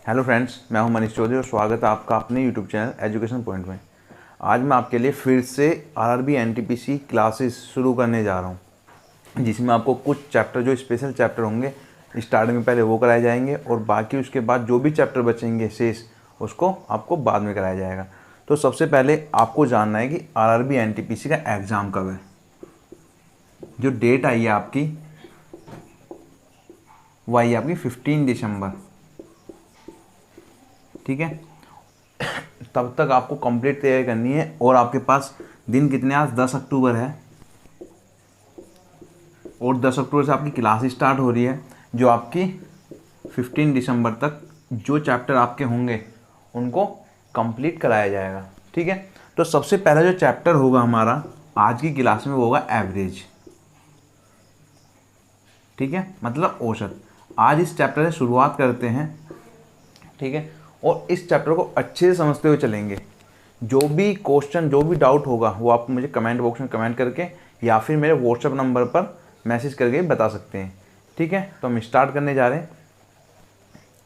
Hello friends, मैं हूं मनीष चौधरी और स्वागत है आपका अपने यूट्यूब चैनल एजुकेशन पॉइंट में। आज मैं आपके लिए फिर से आरआरबी एनटीपीसी क्लासेस शुरू करने जा रहा हूं, जिसमें आपको कुछ चैप्टर जो स्पेशल चैप्टर होंगे स्टार्टिंग में पहले वो कराए जाएंगे और बाकी उसके बाद जो भी चैप्टर बचेंगे शेष उसको आपको बाद में कराया जाएगा। तो सबसे पहले आपको जानना है कि आरआरबी एनटीपीसी का एग्ज़ाम कब है। जो डेट आई है आपकी वही आपकी 15 दिसंबर, ठीक है। तब तक आपको कंप्लीट तैयारी करनी है और आपके पास दिन कितने, आज 10 अक्टूबर है और 10 अक्टूबर से आपकी क्लास स्टार्ट हो रही है। जो आपकी 15 दिसंबर तक जो चैप्टर आपके होंगे उनको कंप्लीट कराया जाएगा, ठीक है। तो सबसे पहला जो चैप्टर होगा हमारा आज की क्लास में वो होगा एवरेज, ठीक है, मतलब औसत। आज इस चैप्टर से शुरुआत करते हैं, ठीक है, और इस चैप्टर को अच्छे से समझते हुए चलेंगे। जो भी क्वेश्चन, जो भी डाउट होगा वो आप मुझे कमेंट बॉक्स में कमेंट करके या फिर मेरे व्हाट्सएप नंबर पर मैसेज करके बता सकते हैं, ठीक है। तो हम स्टार्ट करने जा रहे हैं।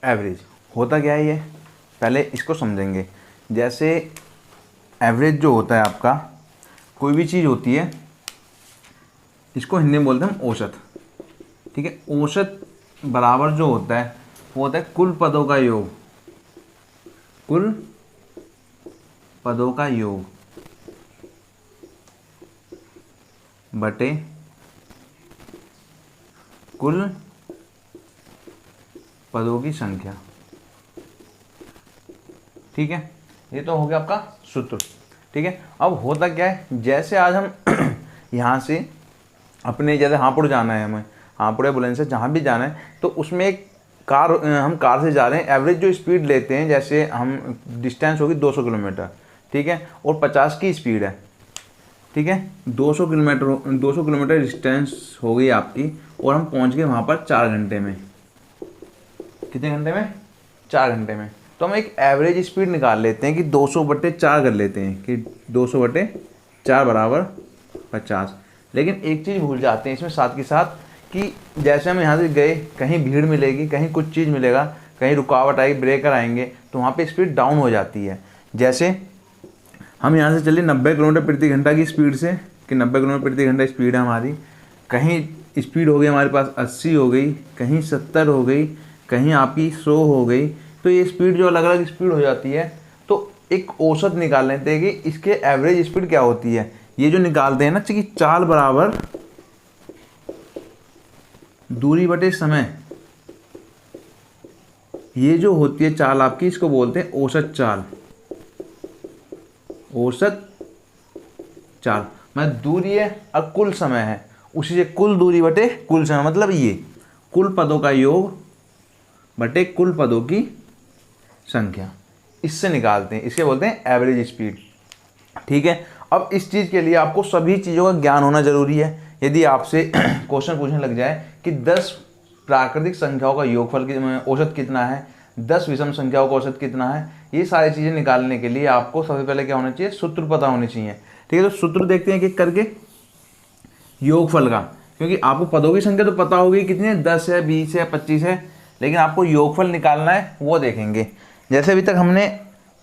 एवरेज होता क्या है, ये पहले इसको समझेंगे। जैसे एवरेज जो होता है आपका, कोई भी चीज़ होती है, इसको हिंदी में बोलते हैं हम औसत, ठीक है। औसत बराबर जो होता है वो होता है कुल पदों का योग, कुल पदों का योग बटे कुल पदों की संख्या, ठीक है। ये तो हो गया आपका सूत्र, ठीक है। अब होता क्या है, जैसे आज हम यहाँ से अपने, जैसे हापुड़ जाना है हमें, हापुड़ या बुलंदशहर जहाँ भी जाना है, तो उसमें एक हम कार से जा रहे हैं। एवरेज जो स्पीड लेते हैं, जैसे हम डिस्टेंस होगी 200 किलोमीटर, ठीक है, और 50 की स्पीड है, ठीक है। 200 किलोमीटर डिस्टेंस हो गई आपकी और हम पहुंच गए वहाँ पर 4 घंटे में। कितने घंटे में? 4 घंटे में। तो हम एक एवरेज स्पीड निकाल लेते हैं कि 200/4 कर लेते हैं कि 200/4 बराबर 50। लेकिन एक चीज़ भूल जाते हैं इसमें साथ के साथ कि जैसे हम यहाँ से गए, कहीं भीड़ मिलेगी, कहीं कुछ चीज़ मिलेगा, कहीं रुकावट आएगी, ब्रेकर आएंगे, तो वहाँ पे स्पीड डाउन हो जाती है। जैसे हम यहाँ से चले 90 किलोमीटर प्रति घंटा की स्पीड से, कि 90 किलोमीटर प्रति घंटा स्पीड है हमारी, कहीं स्पीड हो गई हमारे पास 80 हो गई, कहीं 70 हो गई, कहीं आपकी 100 हो गई। तो ये स्पीड जो अलग अलग स्पीड हो जाती है, तो एक औसत निकाल लेते हैं कि इसके एवरेज स्पीड क्या होती है। ये जो निकालते हैं ना कि चाल बराबर दूरी बटे समय, ये जो होती है चाल आपकी, इसको बोलते हैं औसत चाल। औसत चाल मतलब दूरी है और कुल समय है, उसी से कुल दूरी बटे कुल समय, मतलब ये कुल पदों का योग बटे कुल पदों की संख्या, इससे निकालते हैं, इसके बोलते हैं एवरेज स्पीड, ठीक है। अब इस चीज़ के लिए आपको सभी चीज़ों का ज्ञान होना जरूरी है। यदि आपसे क्वेश्चन पूछने लग जाए कि 10 प्राकृतिक संख्याओं का योगफल औसत कितना है, 10 विषम संख्याओं का औसत कितना है, ये सारी चीज़ें निकालने के लिए आपको सबसे पहले क्या होना चाहिए, सूत्र पता होने चाहिए, ठीक है। तो सूत्र देखते हैं एक एक करके योगफल का, क्योंकि आपको पदों की संख्या तो पता होगी कितनी है, 10 है, 20 है, 25 है, लेकिन आपको योगफल निकालना है, वो देखेंगे। जैसे अभी तक हमने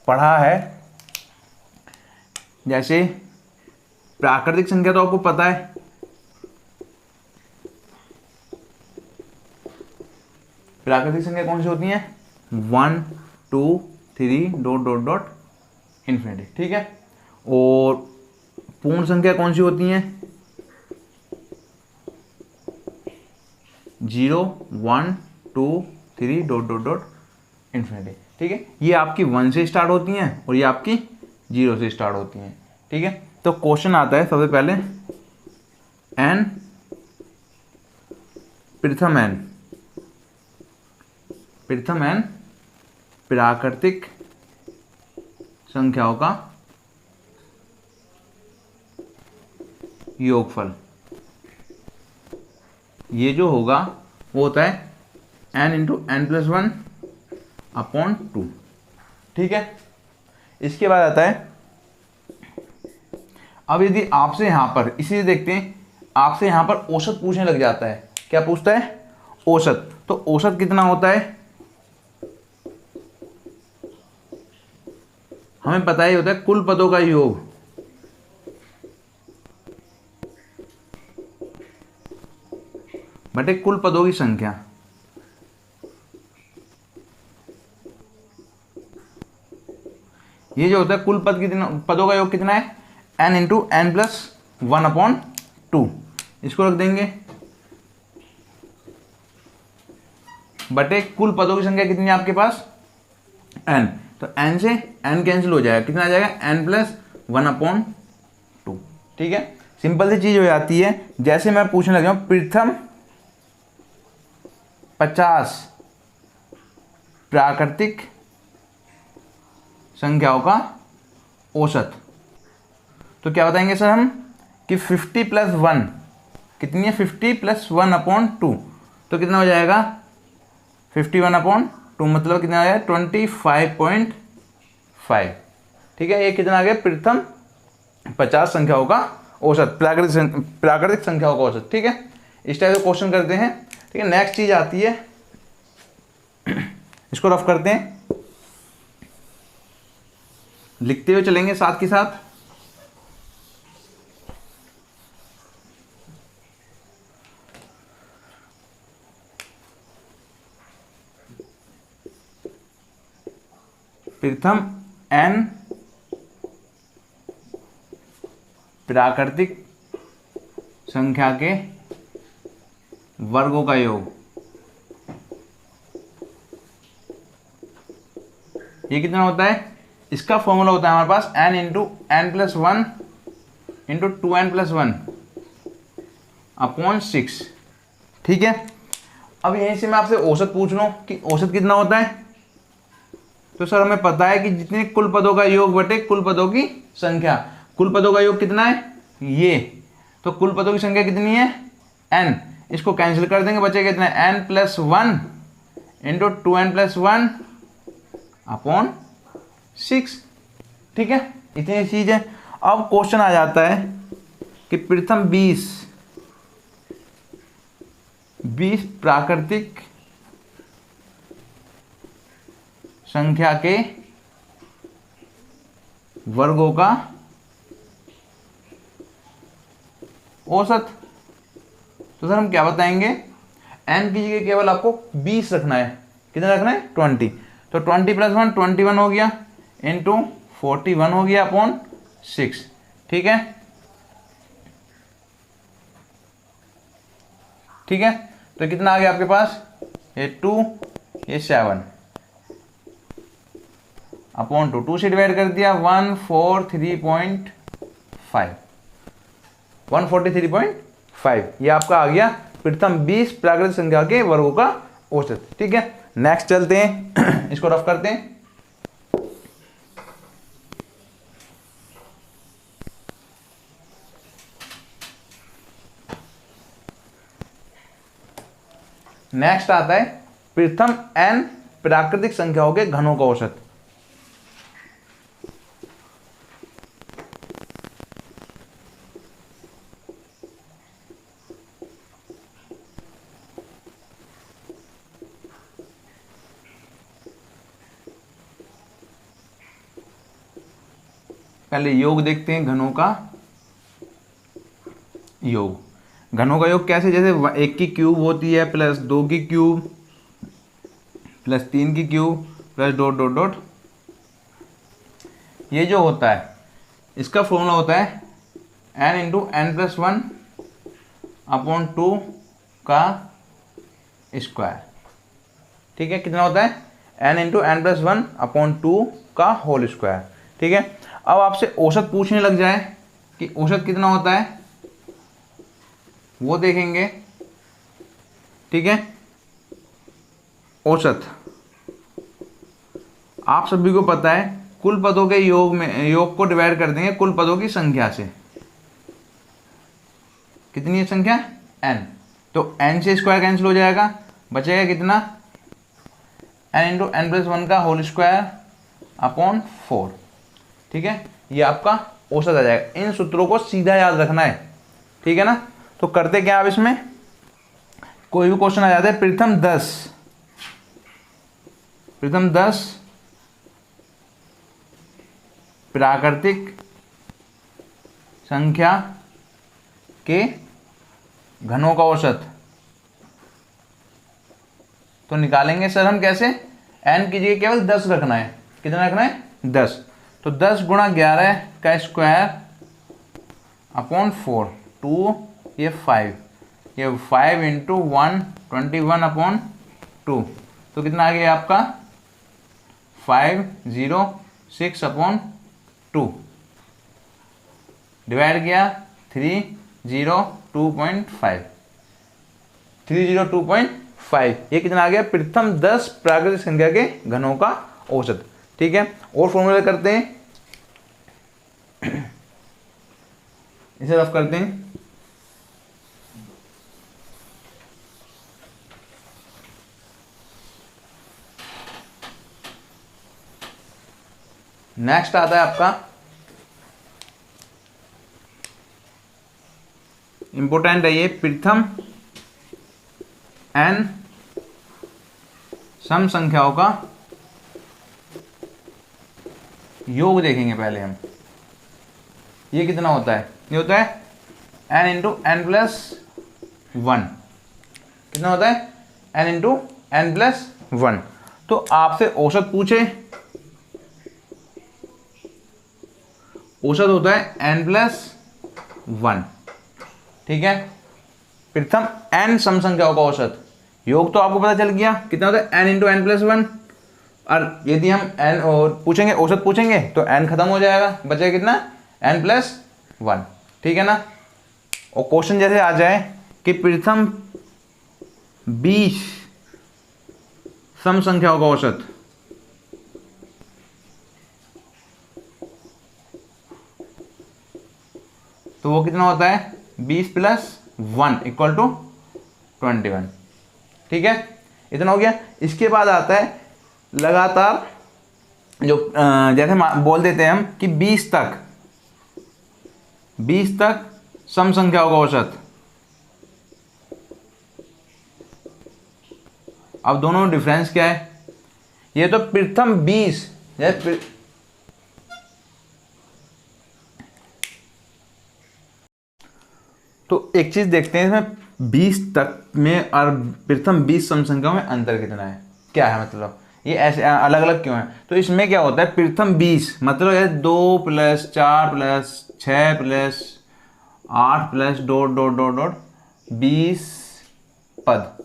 पढ़ा है, जैसे प्राकृतिक संख्या तो आपको पता है, प्राकृतिक संख्या कौन सी होती है, 1 2 3 डॉट डॉट डॉट इन्फिनिटी, ठीक है। और पूर्ण संख्या कौन सी होती है, 0 1 2 3 डॉट डॉट डॉट इन्फिनिटी, ठीक है। ये आपकी 1 से स्टार्ट होती हैं और ये आपकी 0 से स्टार्ट होती हैं, ठीक है। तो क्वेश्चन आता है सबसे पहले, n प्रथम n प्राकृतिक संख्याओं का योगफल। ये जो होगा वो होता है n इंटू n+1/2, ठीक है। इसके बाद आता है, अब यदि आपसे यहां पर इसी देखते हैं, आपसे यहां पर औसत पूछने लग जाता है, क्या पूछता है, औसत। तो औसत कितना होता है, हमें पता ही होता है कुल पदों का योग, बटे कुल पदों की संख्या। ये जो होता है कुल पद कितना, पदों का योग कितना है, n इंटू एन प्लस 1/2। इसको रख देंगे बटे कुल पदों की संख्या कितनी है आपके पास, n। तो n से n कैंसिल हो जाएगा, कितना आ जाएगा, n प्लस 1/2। ठीक है, सिंपल सी चीज हो जाती है। जैसे मैं पूछने लगा हूं प्रथम 50 प्राकृतिक संख्याओं का औसत, तो क्या बताएंगे सर हम कि 50 प्लस 1 कितनी है, 50 प्लस 1/2, तो कितना हो जाएगा 51/2, मतलब कितना आ जाएगा 25.5। ठीक है, ये कितना आ गया, प्रथम 50 संख्याओं का औसत, प्राकृतिक संख्याओं का औसत। ठीक है, इस टाइप से क्वेश्चन करते हैं। ठीक है, नेक्स्ट चीज आती है, इसको रफ करते हैं, लिखते हुए चलेंगे साथ के साथ। प्रथम n प्राकृतिक संख्या के वर्गों का योग, ये कितना होता है, इसका फॉर्मूला होता है हमारे पास n into n plus 1 into 2n+1/6। ठीक है, अब यहीं से मैं आपसे औसत पूछ लूँ कि औसत कितना होता है, तो सर हमें पता है कि जितने कुल पदों का योग बटे कुल पदों की संख्या। कुल पदों का योग कितना है, ये, तो कुल पदों की संख्या कितनी है, n। इसको कैंसिल कर देंगे, बचेगा कितना, n+1 इंटू 2n+1/6। ठीक है, इतनी चीज है। अब क्वेश्चन आ जाता है कि प्रथम 20 प्राकृतिक संख्या के वर्गों का औसत। तो सर हम क्या बताएंगे, n की जगह केवल आपको 20 रखना है, कितना रखना है, 20। तो 20 + 1 21 हो गया, इंटू 41 हो गया अपॉन 6। ठीक है, ठीक है, तो कितना आ गया आपके पास, ये 2, ये 7 अपॉन 2 से डिवाइड कर दिया, 143.5 ये आपका आ गया प्रथम 20 प्राकृतिक संख्या के वर्गों का औसत। ठीक है, नेक्स्ट चलते हैं, इसको रफ करते हैं। नेक्स्ट आता है प्रथम n प्राकृतिक संख्याओं के घनों का औसत। पहले योग देखते हैं, घनों का योग। घनों का योग कैसे, जैसे 1 की क्यूब होती है प्लस 2 की क्यूब प्लस 3 की cube plus dot dot dot, ये जो होता है इसका फॉर्मूला होता है n इंटू n+1/2 का स्क्वायर। ठीक है, कितना होता है, n इंटू n+1/2 का होल स्क्वायर। ठीक है, अब आपसे औसत पूछने लग जाए कि औसत कितना होता है, वो देखेंगे। ठीक है, औसत आप सभी को पता है, कुल पदों के योग में, योग को डिवाइड कर देंगे कुल पदों की संख्या से। कितनी है संख्या, n, तो n से स्क्वायर कैंसिल हो जाएगा, बचेगा कितना, n इंटू n+1 का होल स्क्वायर अपॉन 4। ठीक है, ये आपका औसत आ जाएगा। इन सूत्रों को सीधा याद रखना है। ठीक है ना, तो करते क्या, आप इसमें कोई भी क्वेश्चन आ जाता है, प्रथम 10 प्राकृतिक संख्या के घनों का औसत। तो निकालेंगे सर हम कैसे, n की जगह केवल 10 रखना है। कितना रखना है, 10। तो 10 गुणा 11 का स्क्वायर अपॉन 4, 2 ये 5, ये 5 इंटू 1 21 अपॉन 2। तो कितना आ गया आपका 506 अपॉन 2 डिवाइड किया 302.5, 302.5। ये कितना आ गया, प्रथम 10 प्राकृतिक संख्या के घनों का औसत। ठीक है, और फॉर्मूला करते हैं, इसे रफ करते हैं। नेक्स्ट आता है आपका इंपॉर्टेंट है ये, प्रथम n सम संख्याओं का योग देखेंगे पहले हम। ये कितना होता है, ये होता है n इंटू एन प्लस 1। कितना होता है, n इंटू एन प्लस 1। तो आपसे औसत पूछे, औसत होता है n प्लस 1। ठीक है, प्रथम n सम संख्याओं का औसत, योग तो आपको पता चल गया कितना होता है, n इंटू एन प्लस 1। और यदि हम n और पूछेंगे, औसत पूछेंगे, तो n खत्म हो जाएगा, बचेगा कितना, n प्लस 1। ठीक है ना। और क्वेश्चन जैसे आ जाए कि प्रथम 20 सम संख्याओं का औसत, तो वो कितना होता है, 20 प्लस 1 इक्वल टू 21। ठीक है, इतना हो गया। इसके बाद आता है लगातार जो जैसे बोल देते हैं हम कि 20 तक सम संख्याओं का औसत। अब दोनों में डिफरेंस क्या है, ये तो प्रथम 20, तो एक चीज देखते हैं इसमें 20 तक में और प्रथम 20 सम संख्याओं में अंतर कितना है, क्या है मतलब, ये ऐसे अलग अलग क्यों है। तो इसमें क्या होता है, प्रथम 20 मतलब है 2 plus 4 plus 6 plus 8 plus dot dot dot dot 20 पद।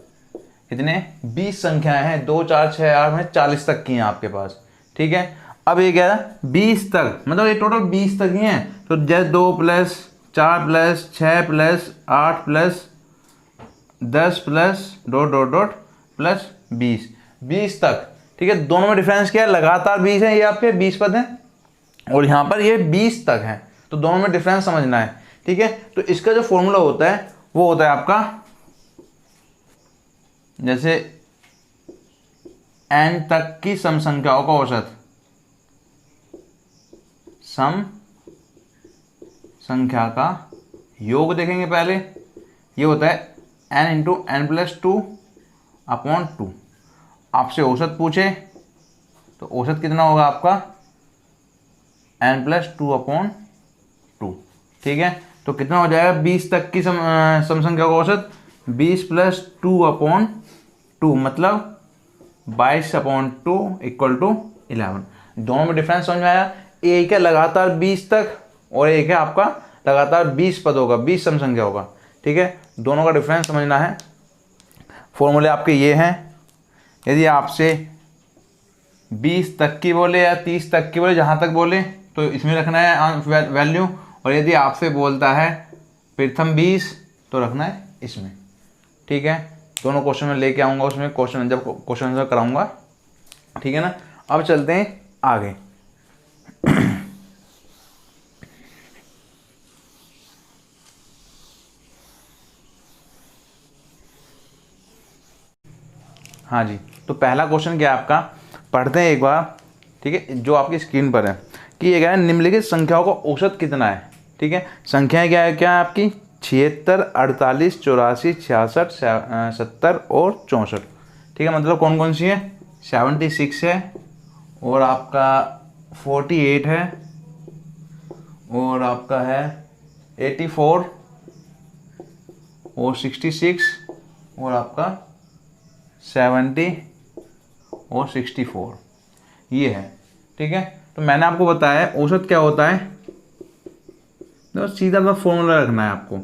कितने, 20 संख्याएं हैं, 2 4 6 8 में 40 तक की हैं आपके पास। ठीक है, अब ये क्या है, 20 तक मतलब ये टोटल 20 तक ही हैं। तो जैसे 2 plus 4 plus 6 plus 8 plus 10 plus dot dot dot plus 20 तक। ठीक है, दोनों में डिफरेंस क्या है, लगातार 20 है, ये आपके 20 पद हैं, और यहाँ पर ये 20 तक है, तो दोनों में डिफरेंस समझना है। ठीक है, तो इसका जो फॉर्मूला होता है वो होता है आपका, जैसे n तक की सम संख्याओं का औसत, सम संख्या का योग देखेंगे पहले, ये होता है n into n plus 2 upon 2। आपसे औसत पूछे तो औसत कितना होगा आपका, n प्लस 2 अपॉन 2। ठीक है, तो कितना हो जाएगा, 20 तक की सम संख्या का औसत 20 प्लस 2 अपॉन 2 मतलब 22 अपॉन 2 इक्वल टू 11। दोनों में डिफरेंस समझ में आया, एक है लगातार 20 तक और एक है आपका लगातार 20 पद होगा, 20 सम संख्या होगा। ठीक है, दोनों का डिफरेंस समझना है। फॉर्मूले आपके ये हैं, यदि आपसे 20 तक की बोले या 30 तक की बोले, जहाँ तक बोले तो इसमें रखना है वैल्यू, और यदि आपसे बोलता है प्रथम 20 तो रखना है इसमें। ठीक है, दोनों क्वेश्चन में लेके आऊँगा, उसमें क्वेश्चन जब क्वेश्चन आंसर कराऊंगा। ठीक है ना, अब चलते हैं आगे। हाँ जी, तो पहला क्वेश्चन क्या है आपका, पढ़ते हैं एक बार। ठीक है, जो आपकी स्क्रीन पर है कि ये क्या है, निम्नलिखित संख्याओं का औसत कितना है। ठीक है, संख्याएं क्या है आपकी, 76 48 84 66 70 और 64। ठीक है, मतलब कौन कौन सी है, 76 है और आपका 48 है और आपका है 84 और 66 और आपका 70 और 64 ये है। ठीक है, तो मैंने आपको बताया है औसत क्या होता है। तो सीधा सा फॉर्मूला रखना है आपको,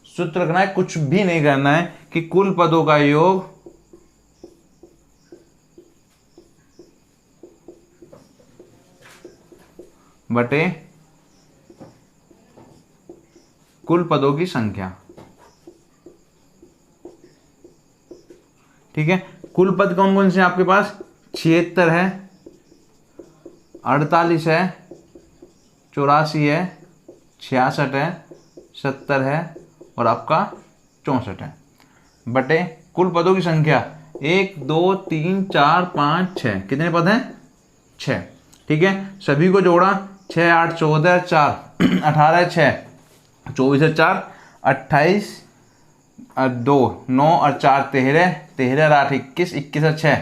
सूत्र रखना है, कुछ भी नहीं करना है कि कुल पदों का योग बटे कुल पदों की संख्या। ठीक है, कुल पद कौन कौन से आपके पास? 76 है, 48 है, 84 है, 66 है, 70 है और आपका 64 है, बटे कुल पदों की संख्या 1 2 3 4 5 6। कितने पद हैं? 6। ठीक है, सभी को जोड़ा, 6 8 14 4 18 6 24 है 4 28 और 2 9 और 4 13 13 और 8 21 21 और 6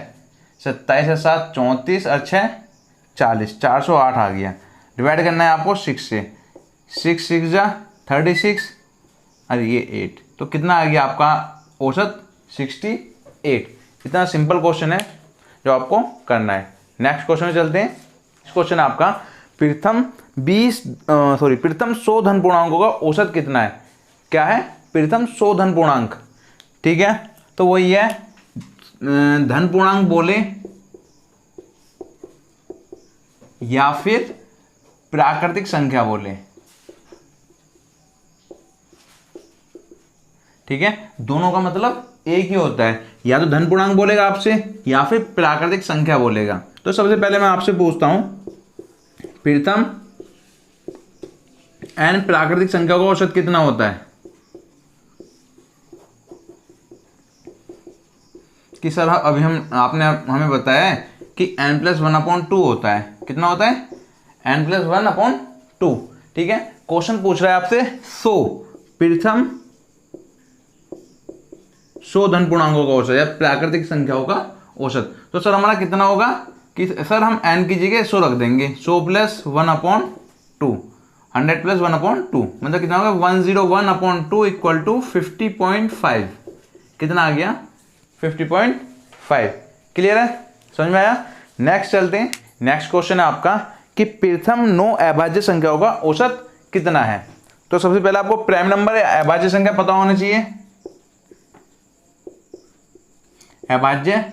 27 और 7 34 और 6 40 408 आ गया। डिवाइड करना है आपको 6 से, 6 6 जा 36 और ये 8, तो कितना आ गया आपका औसत? 68। इतना सिंपल क्वेश्चन है जो आपको करना है। नेक्स्ट क्वेश्चन में चलते हैं। इस क्वेश्चन आपका प्रथम 100 धन पूर्णांकों का औसत कितना है? क्या है? प्रथम 100 धन पूर्णांक। ठीक है, तो वही है धन पूर्णांक बोले या फिर प्राकृतिक संख्या बोले। ठीक है, दोनों का मतलब एक ही होता है, या तो धन पूर्णांक बोलेगा आपसे या फिर प्राकृतिक संख्या बोलेगा। तो सबसे पहले मैं आपसे पूछता हूं, प्रथम n प्राकृतिक संख्या का औसत कितना होता है? कि सर अभी आपने हमें बताया है कि n+1/2 होता है। कितना होता है? n+1/2। ठीक है, क्वेश्चन पूछ रहा है आपसे 100 प्रथम 100 धन पूर्णांकों का औसत या प्राकृतिक संख्याओं का औसत। तो सर हमारा कितना होगा कि सर हम n की जगह 100 रख देंगे, 100 + 1/2, 100 + 1/2, मतलब कितना होगा 101/2 = 50.5। कितना आ गया? 50.5। क्लियर है? समझ में आया? नेक्स्ट चलते हैं। नेक्स्ट क्वेश्चन है आपका कि प्रथम 9 अभाज्य संख्याओं का औसत कितना है। तो सबसे पहले आपको प्राइम नंबर या अभाज्य संख्या पता होना चाहिए। अभाज्य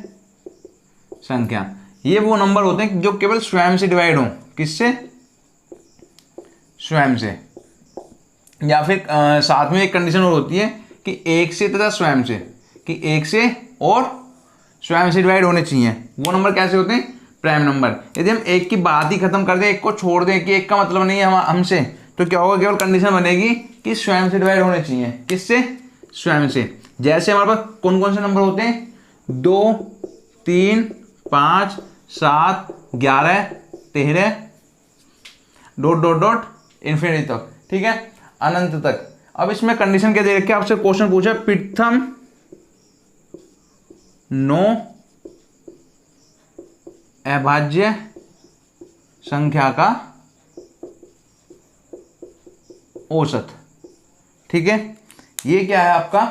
संख्या ये वो नंबर होते हैं जो केवल स्वयं से डिवाइड हो। किससे? स्वयं से। या फिर साथ में एक कंडीशन और होती है कि एक से तथा स्वयं से, कि एक से और स्वयं से डिवाइड होने चाहिए। वो नंबर कैसे होते हैं? Prime number. यदि हम एक की बात ही खत्म कर दें, एक को छोड़ दें कि एक का मतलब नहीं है हमसे, तो क्या होगा? केवल कंडीशन बनेगी कि स्वयं से डिवाइड होने चाहिए। किससे? स्वयं से। जैसे हमारे पास कौन कौन से नंबर होते हैं? 2 3 5 7 11 13 ... इन्फिनिटी तक। ठीक है, अनंत तक। अब इसमें कंडीशन क्या दे रखी है? आपसे क्वेश्चन पूछा प्रथम 9 अभाज्य संख्या का औसत। ठीक है, ये क्या है आपका?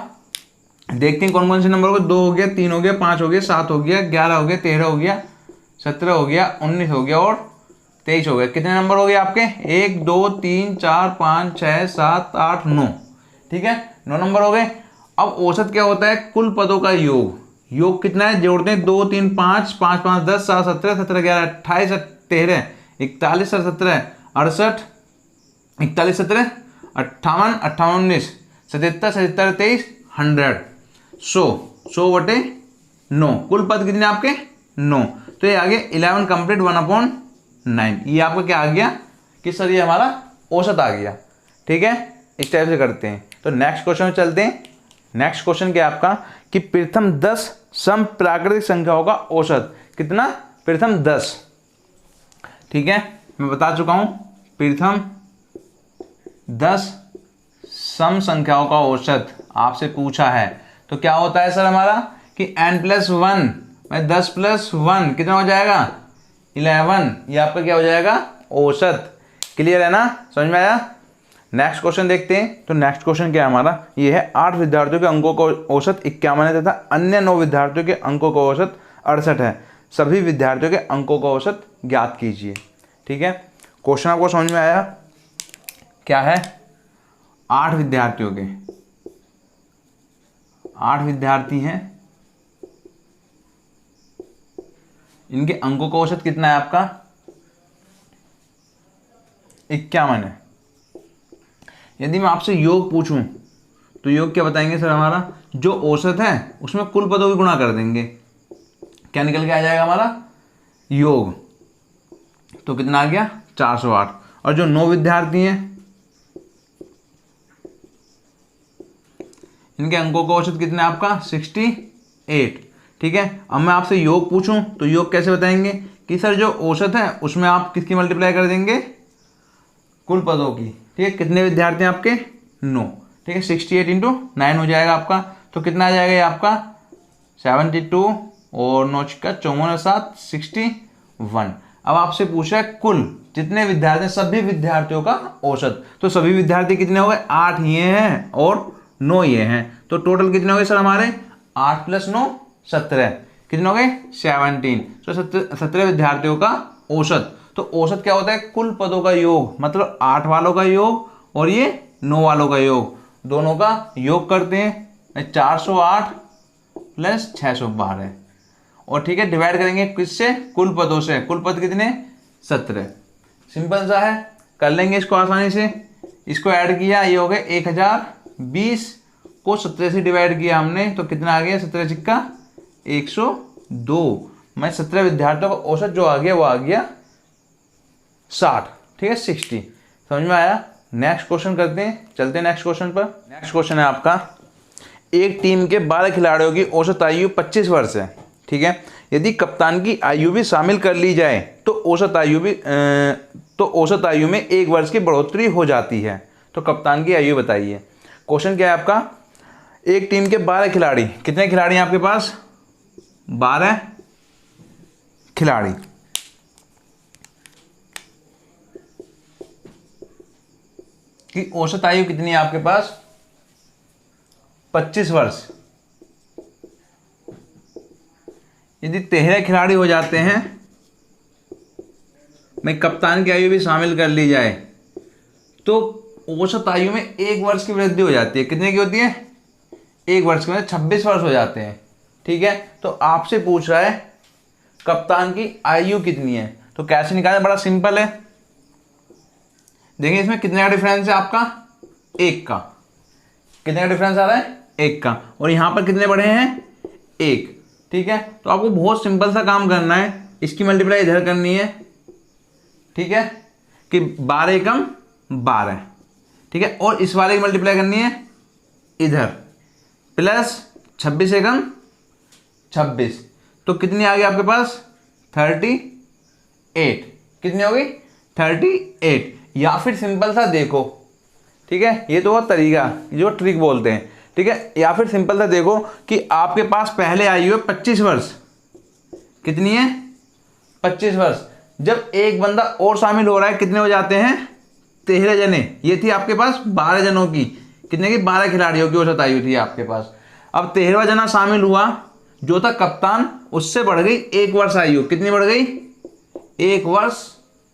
देखते हैं कौन कौन से नंबर हो गए। 2 हो गया, 3 हो गया, 5 हो गया, 7 हो गया, 11 हो गया, 13 हो गया, 17 हो गया, 19 हो गया और 23 हो गया। कितने नंबर हो गए आपके? 1 2 3 4 5 6 7 8 9। ठीक है, 9 नंबर हो गए। अब औसत क्या होता है? कुल पदों का योग। योग कितना है? जोड़ते हैं 2 3 5 5 5 10 7 17 17 11 28 13 41 17 68 41 17 58 58 19 77 77 23 100 100 बटे 9। कुल पद कितने आपके? 9। तो ये आ गया 11 कंप्लीट 1/9। ये आपका क्या आ गया कि सर ये हमारा औसत आ गया। ठीक है, इस टाइप से करते हैं। तो नेक्स्ट क्वेश्चन में चलते हैं। नेक्स्ट क्वेश्चन क्या है आपका कि प्रथम 10 सम प्राकृतिक संख्याओं का औसत कितना? प्रथम 10। ठीक है, मैं बता चुका हूं प्रथम 10 सम संख्याओं का औसत आपसे पूछा है। तो क्या होता है सर हमारा कि n+1 में 10 + 1 कितना हो जाएगा? 11। ये आपका क्या हो जाएगा? औसत। क्लियर है ना? समझ में आया? नेक्स्ट क्वेश्चन देखते हैं। तो नेक्स्ट क्वेश्चन क्या है हमारा, ये है 8 विद्यार्थियों के अंकों का औसत 51 है तथा अन्य 9 विद्यार्थियों के अंकों का औसत 68 है। सभी विद्यार्थियों के अंकों का औसत ज्ञात कीजिए। ठीक है, क्वेश्चन आपको समझ में आया? क्या है, 8 विद्यार्थियों के 8 विद्यार्थी हैं, इनके अंकों का औसत कितना है आपका, 51 है। यदि मैं आपसे योग पूछूं तो योग क्या बताएंगे सर, हमारा जो औसत है उसमें कुल पदों की गुणा कर देंगे, क्या निकल के आ जाएगा हमारा योग, तो कितना आ गया 408। और जो 9 विद्यार्थी हैं इनके अंकों का औसत कितना है आपका 68। ठीक है, अब मैं आपसे योग पूछूं तो योग कैसे बताएंगे कि सर जो औसत है उसमें आप किसकी मल्टीप्लाई कर देंगे, कुल पदों की। ठीक है, कितने विद्यार्थी हैं आपके 9। ठीक है, 68 इंटू 9 हो जाएगा आपका, तो कितना आ जाएगा ये आपका 72 और 9 का 54 7 61। अब आपसे पूछा है कुल जितने विद्यार्थी, सभी विद्यार्थियों का औसत, तो सभी विद्यार्थी कितने हो गए, 8 ये हैं और 9 ये हैं, तो टोटल कितने हो गए सर हमारे 8 + 9 17, कितने हो गए 17। तो 17 विद्यार्थियों का औसत। तो औसत क्या होता है, कुल पदों का योग, मतलब 8 वालों का योग और ये 9 वालों का योग, दोनों का योग करते हैं 408 + 612। और ठीक है, डिवाइड करेंगे किससे, कुल पदों से। कुल पद कितने 17। सिंपल सा है, कर लेंगे इसको आसानी से। इसको ऐड किया, ये हो गए 1020 को 17 से डिवाइड किया हमने, तो कितना आ गया 17 × 102। मैं 17 विद्यार्थियों का औसत जो आ गया वो आ गया 60। ठीक है, 60। समझ में आया? नेक्स्ट क्वेश्चन करते हैं, चलते हैं नेक्स्ट क्वेश्चन पर। नेक्स्ट क्वेश्चन है आपका, एक टीम के 12 खिलाड़ियों की औसत आयु 25 वर्ष है। ठीक है, यदि कप्तान की आयु भी शामिल कर ली जाए तो औसत आयु में 1 वर्ष की बढ़ोतरी हो जाती है। तो कप्तान की आयु बताइए। क्वेश्चन क्या है आपका, एक टीम के 12 खिलाड़ी, कितने खिलाड़ी हैं आपके पास, 12 खिलाड़ी। की औसत आयु कितनी है आपके पास, 25 वर्ष। यदि 13 खिलाड़ी हो जाते हैं, मैं कप्तान की आयु भी शामिल कर ली जाए, तो औसत आयु में 1 वर्ष की वृद्धि हो जाती है। कितने की होती है, 1 वर्ष की, मतलब 26 वर्ष हो जाते हैं। ठीक है, तो आपसे पूछ रहा है कप्तान की आयु कितनी है, तो कैसे निकालें, बड़ा सिंपल है। देखिए इसमें कितने का डिफरेंस है आपका, 1 का। कितने का डिफरेंस आ रहा है, 1 का। और यहां पर कितने बढ़े हैं, 1। ठीक है, तो आपको बहुत सिंपल सा काम करना है, इसकी मल्टीप्लाई इधर करनी है। ठीक है, कि 12 × 12। ठीक है, और इस वाले की मल्टीप्लाई करनी है इधर, प्लस 26 × 26, तो कितनी आ गई आपके पास 38। कितनी हो गई 38। या फिर सिंपल सा देखो, ठीक है, ये तो वो तरीका जो ट्रिक बोलते हैं। ठीक है, या फिर सिंपल सा देखो कि आपके पास पहले आयु है 25 वर्ष, कितनी है 25 वर्ष। जब एक बंदा और शामिल हो रहा है, कितने हो जाते हैं 13 जने। ये थी आपके पास 12 जनों की, कितने की 12 खिलाड़ियों की औसत आयु थी आपके पास। अब 13वां जना शामिल हुआ, जो था कप्तान, उससे बढ़ गई 1 वर्ष आयु। कितनी बढ़ गई, 1 वर्ष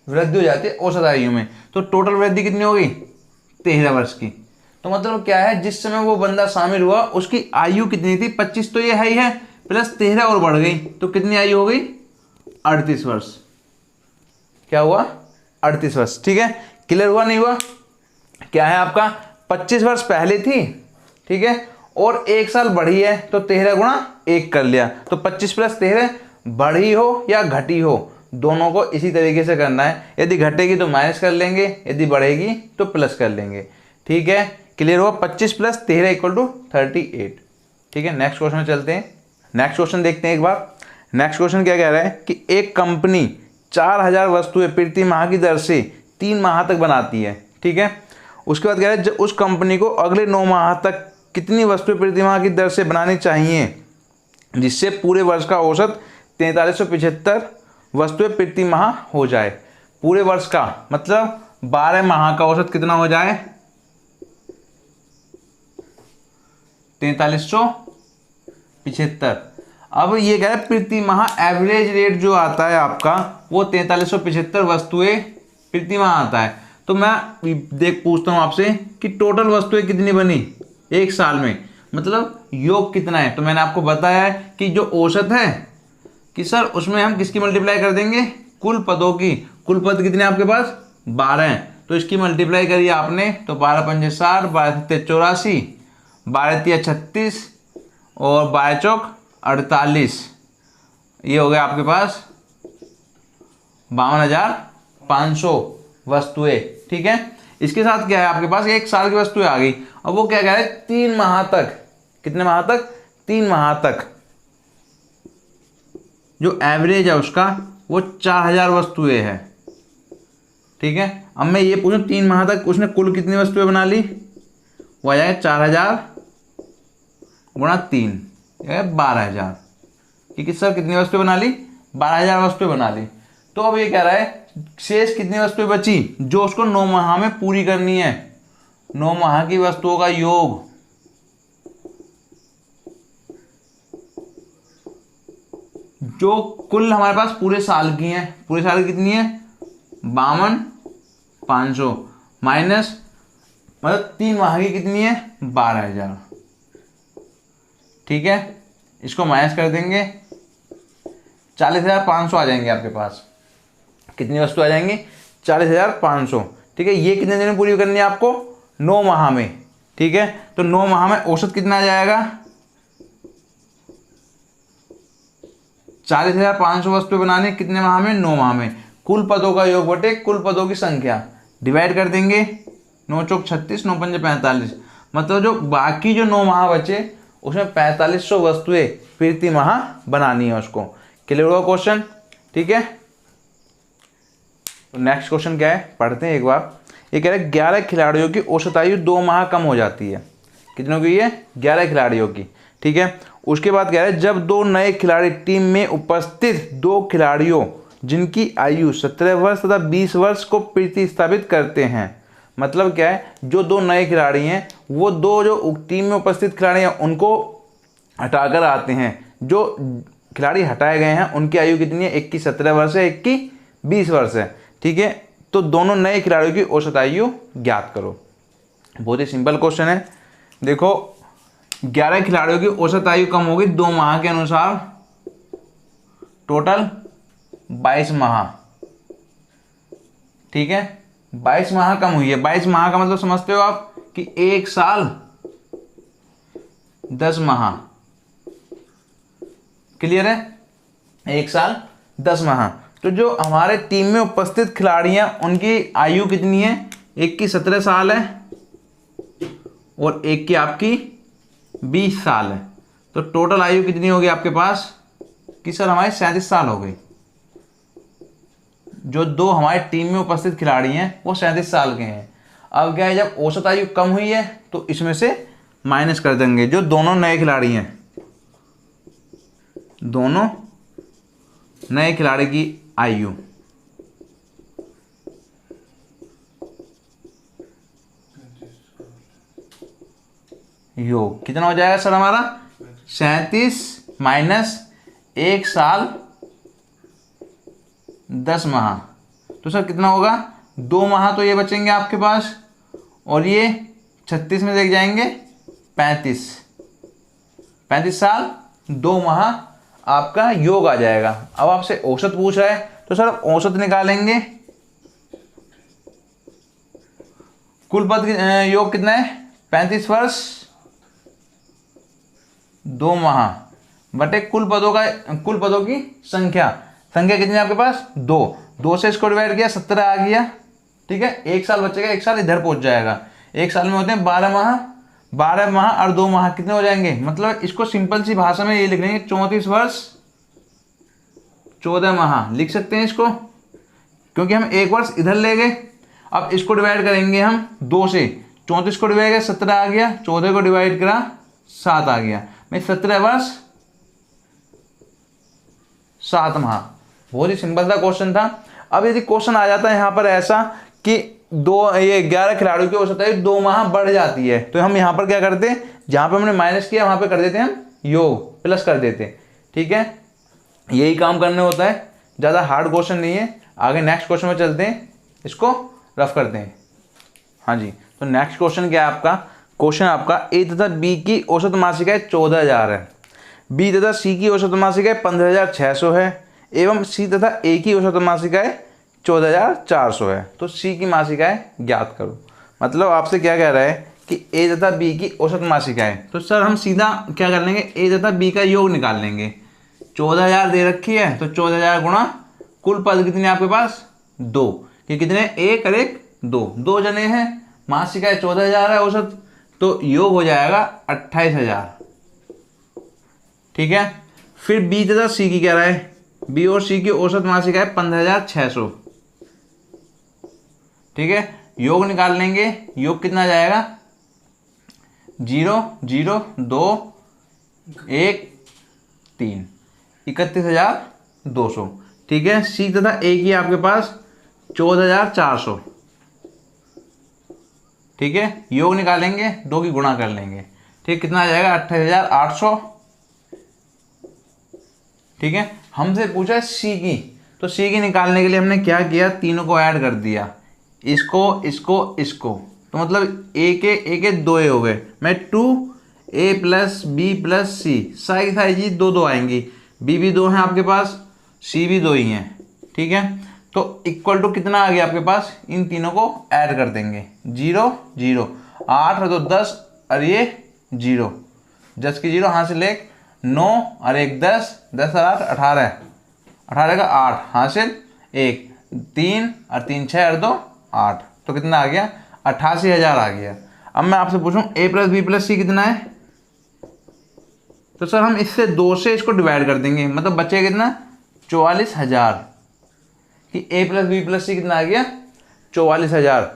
वृद्धि हो जाती है औसत आयु में। तो टोटल वृद्धि कितनी हो गई 13 वर्ष की। तो मतलब क्या है, जिस समय वो बंदा शामिल हुआ उसकी आयु कितनी थी 25, तो ये है ही है, प्लस 13 और बढ़ गई, तो कितनी आयु हो गई 38 वर्ष। क्या हुआ 38 वर्ष। ठीक है, क्लियर हुआ नहीं हुआ? क्या है आपका 25 वर्ष पहले थी, ठीक है, और 1 साल बढ़ी है, तो 13 × 1 कर लिया, तो 25 + 13 बढ़ी हो या घटी हो, दोनों को इसी तरीके से करना है। यदि घटेगी तो माइनस कर लेंगे, यदि बढ़ेगी तो प्लस कर लेंगे। ठीक है, क्लियर हुआ? 25 + 13 = 38। ठीक है, नेक्स्ट क्वेश्चन में चलते हैं। नेक्स्ट क्वेश्चन देखते हैं एक बार। नेक्स्ट क्वेश्चन क्या कह रहा है कि एक कंपनी 4000 वस्तुएं प्रति माह की दर से 3 माह तक बनाती है। ठीक है, उसके बाद कह रहा है उस कंपनी को अगले 9 माह तक कितनी वस्तुएं प्रति माह की दर से बनानी चाहिए, जिससे पूरे वर्ष का औसत 4375 वस्तुएं प्रति माह हो जाए। पूरे वर्ष का मतलब 12 माह का औसत कितना हो जाए 4375। अब ये कह रहा है प्रति माह एवरेज रेट जो आता है आपका वो 4375 वस्तुएं प्रति माह आता है। तो मैं पूछता हूँ आपसे कि टोटल वस्तुएं कितनी बनी एक साल में, मतलब योग कितना है। तो मैंने आपको बताया है कि जो औसत है कि सर उसमें हम किसकी मल्टीप्लाई कर देंगे, कुल पदों की। कुल पद कितने आपके पास 12 हैं, तो इसकी मल्टीप्लाई करिए आपने तो 12 पंजे 60, 12 सत्ते 84, 12 तिया 36 और 12 चौक 48। ये हो गया आपके पास 52,500 वस्तुएं। ठीक है, इसके साथ क्या है आपके पास एक साल की वस्तुएं आ गई। अब वो क्या कह रहा है 3 माह तक, कितने माह तक, 3 माह तक जो एवरेज है उसका वो 4000 वस्तुएं है। ठीक है, अब मैं ये पूछूं 3 माह तक उसने कुल कितनी वस्तुएं बना ली, वो आ जाएगा 4000 गुणा 3 12,000। कि सर कितनी वस्तुएं बना ली, 12,000 वस्तुएं बना ली। तो अब ये कह रहा है शेष कितनी वस्तुएं बची जो उसको 9 माह में पूरी करनी है। 9 माह की वस्तुओं का योग जो कुल हमारे पास पूरे साल की है, पूरे साल की कितनी है 52,500 माइनस मतलब 3 माह की कितनी है 12,000। ठीक है, इसको माइनस कर देंगे 40,500 आ जाएंगे आपके पास। कितनी वस्तु आ जाएंगी 40,500। ठीक है, ये कितने दिन में पूरी करनी है आपको 9 माह में। ठीक है, तो 9 माह में औसत कितना आ जाएगा 40,500 वस्तुएं बनाने कितने माह में 9 माह में। कुल पदों का योग बटे कुल पदों की संख्या डिवाइड कर देंगे 9 चौक 36, 9 पंजे 45, मतलब जो बाकी जो 9 माह बचे उसमें 4500 वस्तुएं प्रति माह बनानी है उसको। क्लियर हुआ क्वेश्चन। ठीक है, तो नेक्स्ट क्वेश्चन क्या है पढ़ते हैं एक बार। ये कह रहा है 11 खिलाड़ियों की औसत आयु 2 माह कम हो जाती है। कितनों की है 11 खिलाड़ियों की। ठीक है, उसके बाद कह रहा है जब 2 नए खिलाड़ी टीम में उपस्थित 2 खिलाड़ियों जिनकी आयु 17 वर्ष तथा 20 वर्ष को प्रतिस्थापित करते हैं। मतलब क्या है जो 2 नए खिलाड़ी हैं वो 2 जो टीम में उपस्थित खिलाड़ी हैं उनको हटाकर आते हैं। जो खिलाड़ी हटाए गए हैं उनकी आयु कितनी है, एक की 17 वर्ष है, एक की 20 वर्ष है। ठीक है, तो दोनों नए खिलाड़ियों की औसत आयु ज्ञात करो। बहुत ही सिंपल क्वेश्चन है। देखो 11 खिलाड़ियों की औसत आयु कम होगी 2 माह के अनुसार, टोटल 22 माह। ठीक है, 22 माह कम हुई है। 22 माह का मतलब समझते हो आप कि 1 साल 10 माह। क्लियर है, 1 साल 10 माह। तो जो हमारे टीम में उपस्थित खिलाड़ी हैं उनकी आयु कितनी है, एक की 17 साल है और एक की आपकी 20 साल है। तो टोटल आयु कितनी होगी आपके पास कि सर हमारी 37 साल हो गई। जो 2 हमारे टीम में उपस्थित खिलाड़ी हैं वो 37 साल के हैं। अब क्या है जब औसत आयु कम हुई है तो इसमें से माइनस कर देंगे जो दोनों नए खिलाड़ी हैं, दोनों नए खिलाड़ी की आयु। योग कितना हो जाएगा सर हमारा 37 माइनस 1 साल 10 माह। तो सर कितना होगा 2 माह तो ये बचेंगे आपके पास और ये 36 में देख जाएंगे 35 साल 2 माह आपका योग आ जाएगा। अब आपसे औसत पूछ रहा है तो सर औसत निकालेंगे। कुल पद योग कितना है 35 वर्ष 2 माह बटे कुल पदों की संख्या कितनी है आपके पास 2 से इसको डिवाइड किया 17 आ गया। ठीक है, 1 साल बचेगा, 1 साल इधर पहुंच जाएगा। 1 साल में होते हैं 12 माह और 2 माह कितने हो जाएंगे, मतलब इसको सिंपल सी भाषा में ये लिख लेंगे 34 वर्ष 14 माह लिख सकते हैं इसको, क्योंकि हम 1 वर्ष इधर ले गए। अब इसको डिवाइड करेंगे हम 2 से, 34 को डिवाइड किया 17 आ गया, 14 को डिवाइड करा 7 आ गया, मैं 17 वर्ष 7 माह। बहुत ही सिंपल सा क्वेश्चन था। अब यदि क्वेश्चन आ जाता है यहाँ पर ऐसा कि दो, ये 11 खिलाड़ियों की औसत आयु 2 माह बढ़ जाती है, तो हम यहाँ पर क्या करते हैं, जहाँ पे हमने माइनस किया वहाँ पे कर देते हैं हम योग, प्लस कर देते हैं। ठीक है, यही काम करने होता है, ज़्यादा हार्ड क्वेश्चन नहीं है। आगे नेक्स्ट क्वेश्चन में चलते हैं, इसको रफ करते हैं। हाँ जी, तो नेक्स्ट क्वेश्चन क्या है आपका, क्वेश्चन आपका ए तथा बी की औसत मासिक आय 14,000 है, बी तथा सी की औसत मासिक आय 15,600 है, एवं सी तथा ए की औसत मासिक आय 14,400 है। तो सी की मासिक आय ज्ञात करो। मतलब आपसे क्या कह रहा है कि ए तथा बी की औसत मासिक आय, तो सर हम सीधा क्या कर लेंगे, ए तथा बी का योग निकाल लेंगे। 14,000 दे रखी है, तो 14,000 गुणा कुल पद कितने आपके पास, 2, कि कितने, एक और एक, दो जने हैं, मासिक आय 14,000 है औसत, तो योग हो जाएगा 28,000। ठीक है, फिर बी तथा सी की कह रहा है, बी और सी की औसत मासिक आय 15,600। ठीक है, योग निकाल लेंगे, योग कितना जाएगा, 0 0 2 1 3, 31,200। ठीक है, सी तथा ए की आपके पास 14,400। ठीक है, योग निकालेंगे, 2 की गुणा कर लेंगे। ठीक, कितना आ जाएगा, 28,800। ठीक है, हमसे पूछा है सी की, तो सी की निकालने के लिए हमने क्या किया, तीनों को ऐड कर दिया, इसको इसको इसको, तो मतलब ए के 2 ए हो गए, मैं 2a प्लस बी प्लस सी, सारी सारी चीज 2 आएंगी, बी भी 2 हैं आपके पास, सी भी 2 ही हैं। ठीक है, तो इक्वल टू कितना आ गया आपके पास, इन तीनों को ऐड कर देंगे, 0 0, 8 और 2 10, और ये 0, 10 की 0 हासिल 1, 9 और 1 10, 10 और 8 18, 18 का 8 हासिल 1, 3 और 3 6 और 2 8, तो कितना आ गया, 88,000 आ गया। अब मैं आपसे पूछूं ए प्लस बी प्लस सी कितना है, तो सर हम इससे 2 से इसको डिवाइड कर देंगे, मतलब बचेगा कितना, 44,000, कि ए प्लस बी प्लस सी कितना आ गया, 44,000।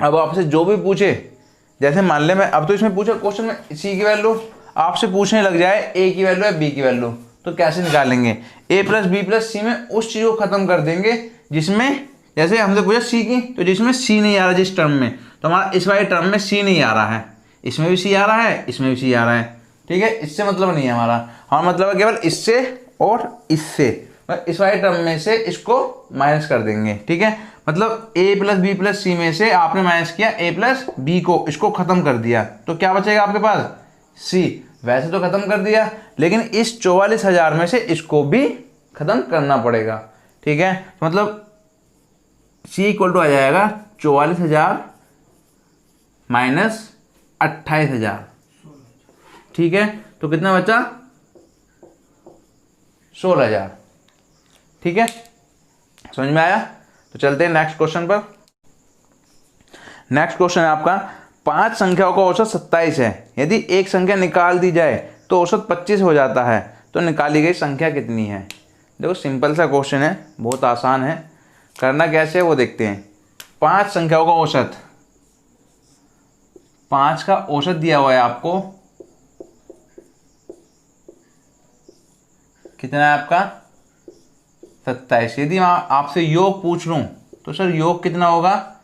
अब आपसे जो भी पूछे, जैसे मान ले मैं अब तो इसमें पूछा क्वेश्चन में सी की वैल्यू, आपसे पूछने लग जाए ए की वैल्यू है बी की वैल्यू, तो कैसे निकालेंगे, ए प्लस बी प्लस सी में उस चीज़ को खत्म कर देंगे जिसमें, जैसे हमसे पूछा सी की, तो जिसमें सी नहीं आ रहा जिस टर्म में, तो हमारा इस वाले टर्म में सी नहीं आ रहा है, इसमें भी सी आ रहा है, इसमें भी सी आ रहा है। ठीक है, इससे मतलब नहीं है हमारा मतलब है केवल इससे और इससे, इस वाले टर्म में से इसको माइनस कर देंगे। ठीक है, मतलब a प्लस बी प्लस सी में से आपने माइनस किया a प्लस बी को, इसको खत्म कर दिया, तो क्या बचेगा आपके पास, c। वैसे तो खत्म कर दिया, लेकिन इस 44,000 में से इसको भी खत्म करना पड़ेगा। ठीक है, तो मतलब c इक्वल टू आ जाएगा 44,000 माइनस 28,000। ठीक है, तो कितना बचा, 16,000। ठीक है, समझ में आया। तो चलते हैं नेक्स्ट क्वेश्चन पर। नेक्स्ट क्वेश्चन है आपका, 5 संख्याओं का औसत 27 है, यदि एक संख्या निकाल दी जाए तो औसत 25 हो जाता है, तो निकाली गई संख्या कितनी है। देखो सिंपल सा क्वेश्चन है, बहुत आसान है, करना कैसे है वो देखते हैं। 5 संख्याओं का औसत, 5 का औसत दिया हुआ है आपको, कितना है आपका, 27। यदि मैं आपसे योग पूछ लूं तो सर योग कितना होगा,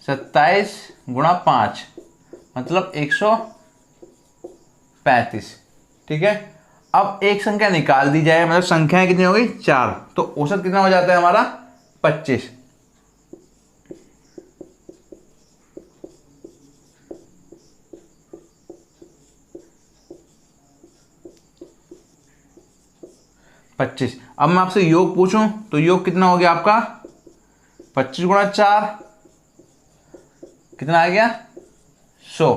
27 गुणा 5 मतलब 135। ठीक है, अब एक संख्या निकाल दी जाए, मतलब संख्याएं कितनी हो गई, 4, तो औसत कितना हो जाता है हमारा, 25। अब मैं आपसे योग पूछूं तो योग कितना हो गया आपका, 25 गुणा 4 कितना आ गया, 100।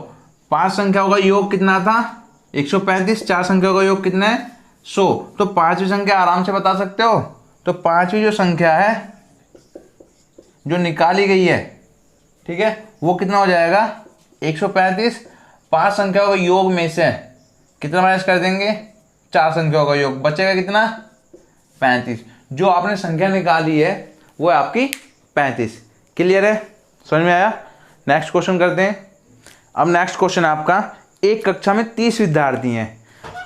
5 संख्याओं का योग कितना था, 135। 4 संख्याओं का योग कितना है, 100। तो 5वीं संख्या आराम से बता सकते हो, तो 5वीं जो संख्या है जो निकाली गई है, ठीक है, वो कितना हो जाएगा, 135। 5 संख्याओं का योग में से कितना माइनस कर देंगे, 4 संख्याओं का योग, बचेगा कितना, 35। जो आपने संख्या निकाली है वो है आपकी 35। क्लियर है, समझ में आया। नेक्स्ट क्वेश्चन करते हैं। अब नेक्स्ट क्वेश्चन है आपका, एक कक्षा में 30 विद्यार्थी हैं,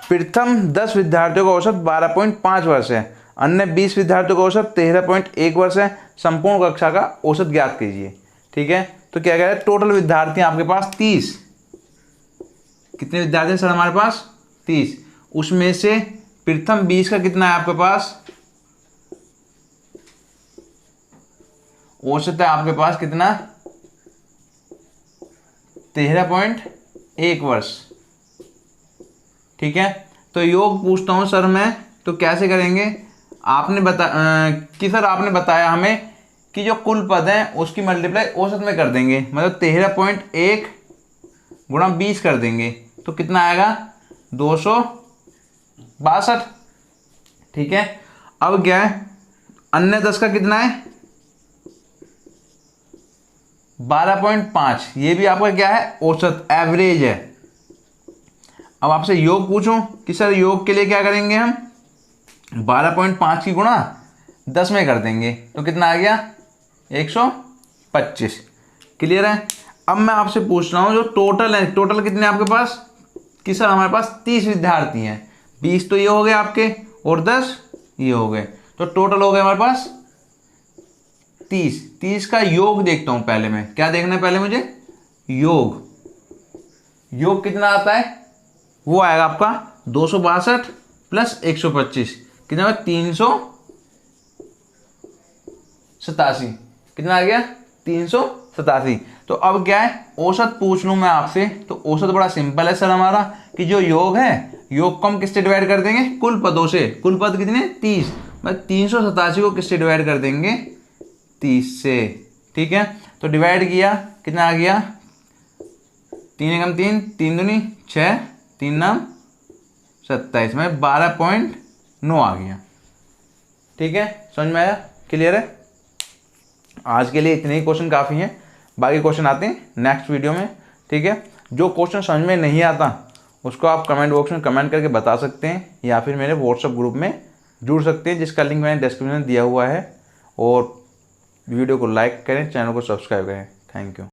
प्रथम 10 विद्यार्थियों का औसत 12.5 वर्ष है, अन्य 20 विद्यार्थियों का औसत 13.1 वर्ष है, संपूर्ण कक्षा का औसत ज्ञात कीजिए। ठीक है। तो क्या कह रहे हैं, टोटल विद्यार्थी आपके पास 30। कितने विद्यार्थी हैं सर हमारे पास? 30। उसमें से प्रथम 20 का कितना है आपके पास? औसत है आपके पास कितना? 13.1 वर्ष। ठीक है। तो योग पूछता हूं सर मैं, तो कैसे करेंगे? आपने आपने बताया हमें कि जो कुल पद हैं उसकी मल्टीप्लाई औसत में कर देंगे, मतलब 13.1 गुणा 20 कर देंगे, तो कितना आएगा? 262। ठीक है। अब क्या है, अन्य 10 का कितना है? 12.5। ये भी आपका क्या है? औसत, एवरेज है। अब आपसे योग पूछूं कि सर योग के लिए क्या करेंगे हम? 12.5 की गुणा 10 में कर देंगे, तो कितना आ गया? 125। क्लियर है। अब मैं आपसे पूछ रहा हूं जो टोटल है, टोटल कितने आपके पास? कि सर हमारे पास 30 विद्यार्थी हैं। 20 तो ये हो गए आपके और 10 ये हो गए, तो टोटल हो गए हमारे पास 30। 30 का योग देखता हूं पहले मैं। क्या देखना है पहले मुझे? योग। योग कितना आता है? वो आएगा आपका 262 प्लस 125, कितना है? 387। कितना आ गया? 387। तो अब क्या है, औसत पूछ लूं मैं आपसे, तो औसत बड़ा सिंपल है सर हमारा, कि जो योग है, योग को हम किससे डिवाइड कर देंगे? कुल पदों से। कुल पद कितने? 30। मतलब 387 को किससे डिवाइड कर देंगे? 30 से। ठीक है। तो डिवाइड किया, कितना आ गया? 3 एकम 3, 3 दूनी 6, 3 नाम 27 में 12.9 आ गया। ठीक है, समझ में आया? क्लियर है? आज के लिए इतने ही क्वेश्चन काफ़ी हैं, बाकी क्वेश्चन आते हैं नेक्स्ट वीडियो में। ठीक है। जो क्वेश्चन समझ में नहीं आता उसको आप कमेंट बॉक्स में कमेंट करके बता सकते हैं, या फिर मेरे व्हाट्सएप ग्रुप में जुड़ सकते हैं, जिसका लिंक मैंने डिस्क्रिप्शन में दिया हुआ है। और वीडियो को लाइक करें, चैनल को सब्सक्राइब करें। Thank you.